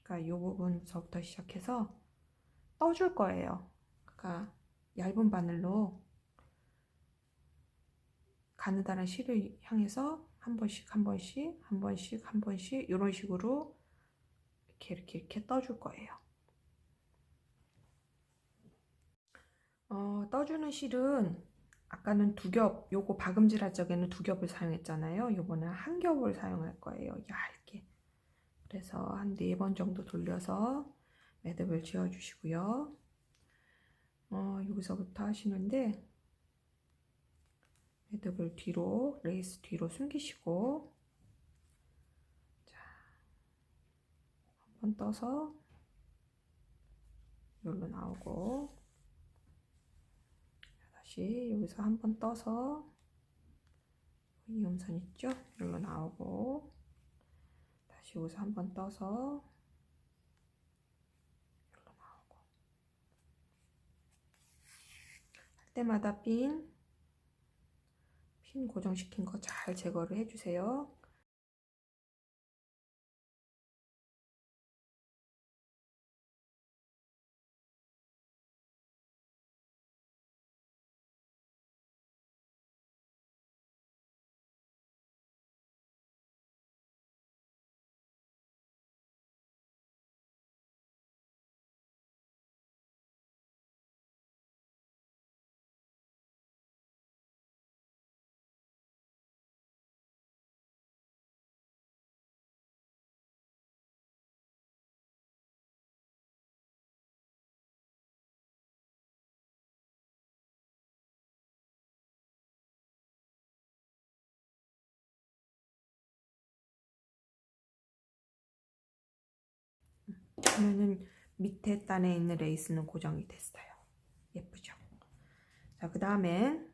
그러니까 요 부분서부터 시작해서 떠줄 거예요. 그러니까 얇은 바늘로 가느다란 실을 향해서 한 번씩 한 번씩 한 번씩 한 번씩 이런 식으로 이렇게 떠줄 거예요. 떠주는 실은 아까는 두 겹, 요거 박음질 할 적에는 두 겹을 사용했잖아요. 요거는 한 겹을 사용할 거예요. 얇게. 그래서 한 4번 정도 돌려서 매듭을 지어 주시고요. 여기서부터 하시는데 매듭을 뒤로, 레이스 뒤로 숨기시고, 자, 한 번 떠서 여기로 나오고, 다시 여기서 한 번 떠서 이음선 있죠? 여기로 나오고, 다시 여기서 한 번 떠서 여기로 나오고, 할 때마다 핀 고정시킨 거 잘 제거를 해주세요. 그러면은 밑에 단에 있는 레이스는 고정이 됐어요. 예쁘죠? 자, 그 다음에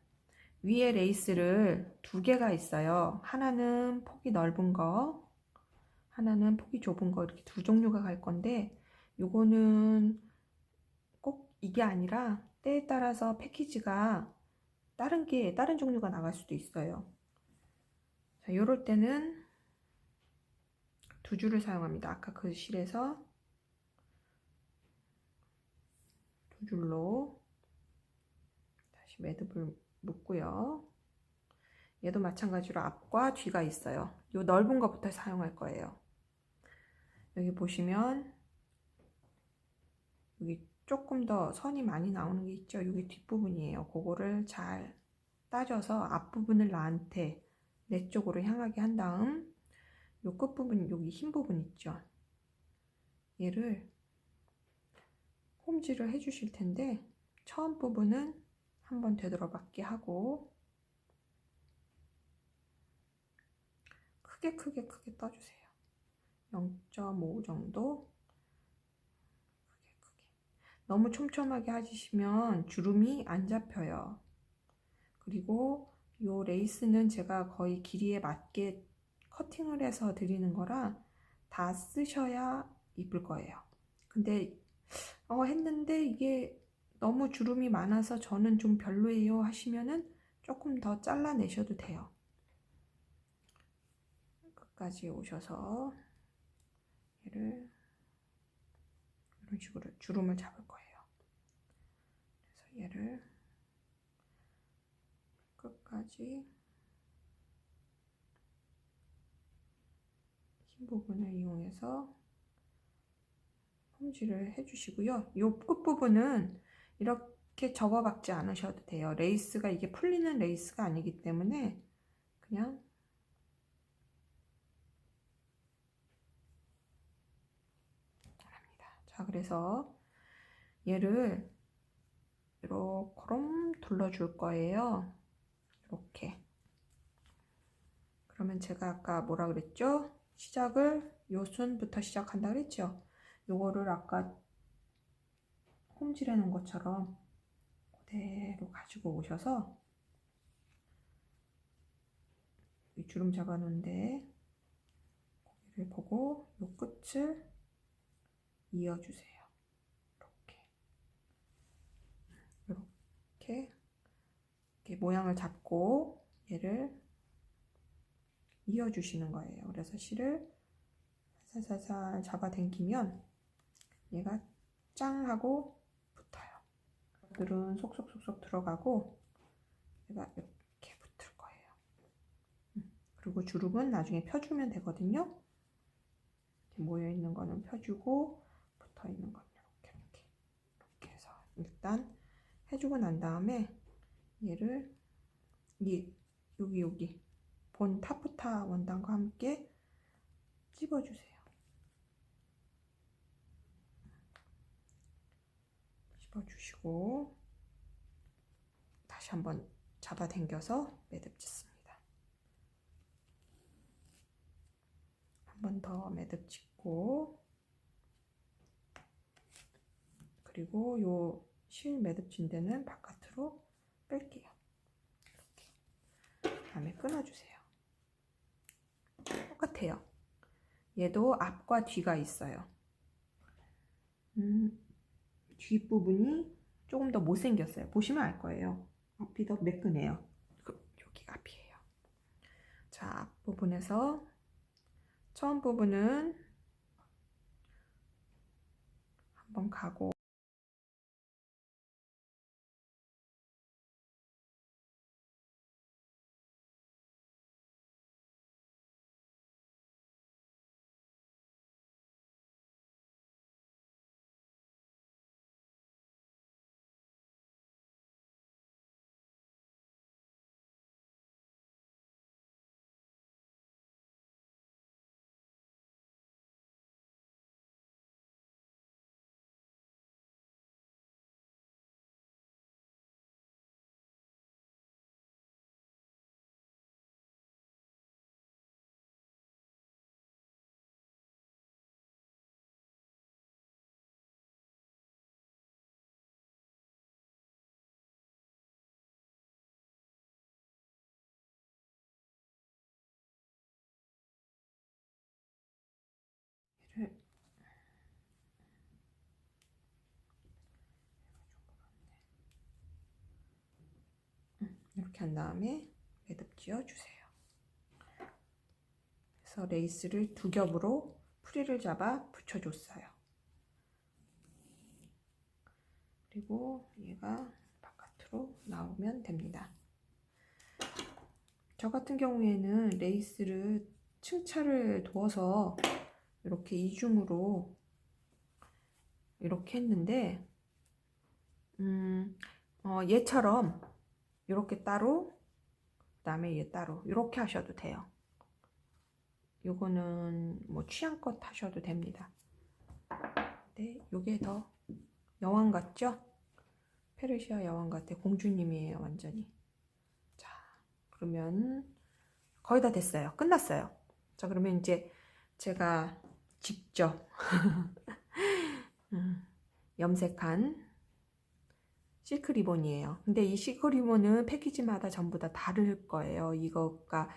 위에 레이스를 두 개가 있어요. 하나는 폭이 넓은 거, 하나는 폭이 좁은 거, 이렇게 두 종류가 갈 건데, 요거는 꼭 이게 아니라 때에 따라서 패키지가 다른 종류가 나갈 수도 있어요. 자, 요럴 때는 두 줄을 사용합니다. 아까 그 실에서 두 줄로 다시 매듭을 묶고요. 얘도 마찬가지로 앞과 뒤가 있어요. 요 넓은 것부터 사용할 거예요. 여기 보시면 여기 조금 더 선이 많이 나오는 게 있죠. 여기 뒷부분이에요. 그거를 잘 따져서 앞부분을 나한테 내 쪽으로 향하게 한 다음 요 끝부분, 여기 흰 부분 있죠. 얘를 홈질을 해 주실 텐데 처음 부분은 한번 되돌아받게 하고 크게 떠주세요. 0.5 정도 크게. 너무 촘촘하게 하시면 주름이 안 잡혀요. 그리고 요 레이스는 제가 거의 길이에 맞게 커팅을 해서 드리는 거라 다 쓰셔야 이쁠 거예요. 근데 했는데 이게 너무 주름이 많아서 저는 좀 별로예요 하시면은 조금 더 잘라내셔도 돼요. 끝까지 오셔서 얘를 이런 식으로 주름을 잡을 거예요. 그래서 얘를 끝까지 흰 부분을 이용해서 홈질을 해주시고요. 이 끝부분은 이렇게 접어박지 않으셔도 돼요. 레이스가 이게 풀리는 레이스가 아니기 때문에 그냥 합니다. 자, 그래서 얘를 이렇게 둘러줄 거예요. 이렇게. 그러면 제가 아까 뭐라 그랬죠? 시작을 요 순부터 시작한다 그랬죠? 요거를 아까 홈질해 놓은 것처럼 그대로 가지고 오셔서 이 주름 잡아 놓은데 고기를 보고 요 끝을 이어주세요. 이렇게 모양을 잡고 얘를 이어주시는 거예요. 그래서 실을 살살살살 잡아당기면 얘가 짱 하고 붙어요. 들은 속속속속 들어가고 얘가 이렇게 붙을 거예요. 그리고 주름은 나중에 펴주면 되거든요. 이렇게 모여 있는 거는 펴주고 붙어 있는 거는 이렇게 해서 일단 해주고 난 다음에 얘를 여기 본 타프타 원단과 함께 찝어주세요. 찝어주시고 다시 한번 잡아당겨서 매듭 짓습니다. 한 번 더 매듭 짓고 그리고 요 실 매듭 진 데는 바깥으로 뺄게요. 이렇게. 그다음에 끊어주세요. 똑같아요. 얘도 앞과 뒤가 있어요. 뒷부분이 조금 더 못생겼어요. 보시면 알 거예요. 앞이 더 매끈해요. 여기가 앞이에요. 자, 앞부분에서 처음 부분은 한번 가고 얘를 이렇게 한 다음에 매듭 지어 주세요. 그래서 레이스를 두 겹으로 프릴을 잡아 붙여줬어요. 그리고 얘가 바깥으로 나오면 됩니다. 저 같은 경우에는 레이스를 층차를 둬서 이렇게 이중으로 이렇게 했는데 얘처럼 이렇게 따로 그 다음에 얘 따로 이렇게 하셔도 돼요. 요거는 뭐 취향껏 하셔도 됩니다. 근데 요게 더 여왕 같죠? 페르시아 여왕 같아. 공주님이에요 완전히. 자, 그러면 거의 다 됐어요. 끝났어요. 자, 그러면 이제 제가 직접 염색한 실크 리본이에요. 근데 이 실크 리본은 패키지마다 전부 다 다를 거예요. 이거가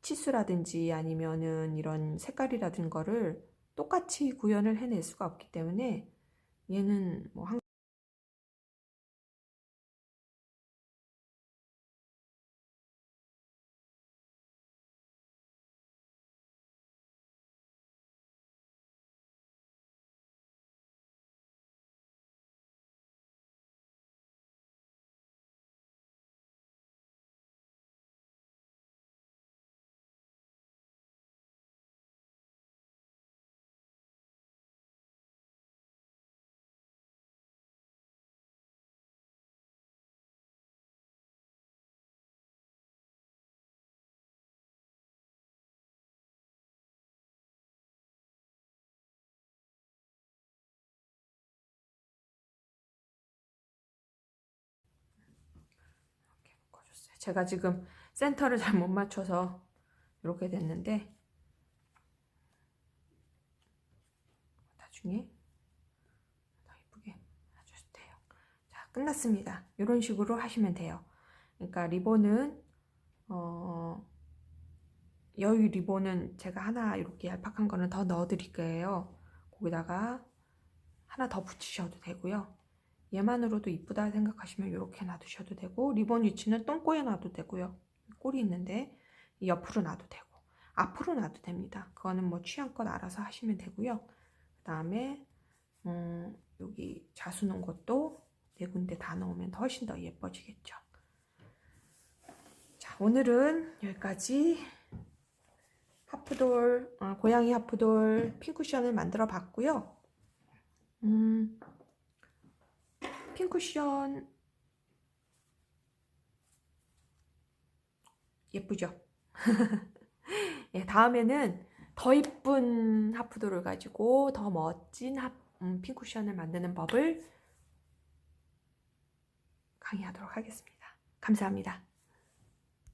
치수라든지 아니면은 이런 색깔이라든 거를 똑같이 구현을 해낼 수가 없기 때문에 얘는 뭐 이렇게 묶어줬어요. 제가 지금 센터를 잘 못 맞춰서 이렇게 됐는데 나중에 더 이쁘게 끝났습니다. 이런 식으로 하시면 돼요. 그러니까 리본은 여기 리본은 제가 하나 이렇게 얄팍한 거는 더 넣어 드릴 거예요. 거기다가 하나 더 붙이셔도 되고요. 얘만으로도 이쁘다 생각하시면 이렇게 놔두셔도 되고, 리본 위치는 똥꼬에 놔도 되고요. 꼴이 있는데 옆으로 놔도 되고 앞으로 놔도 됩니다. 그거는 뭐 취향껏 알아서 하시면 되고요. 그 다음에 여기 자수 넣은 것도 네 군데 다 넣으면 훨씬 더 예뻐지겠죠. 자, 오늘은 여기까지 하프돌, 고양이 하프돌 핀쿠션을 만들어 봤고요. 핀쿠션 예쁘죠? 예, 다음에는 더 이쁜 하프돌을 가지고 더 멋진 핀쿠션을 만드는 법을 강의하도록 하겠습니다. 감사합니다.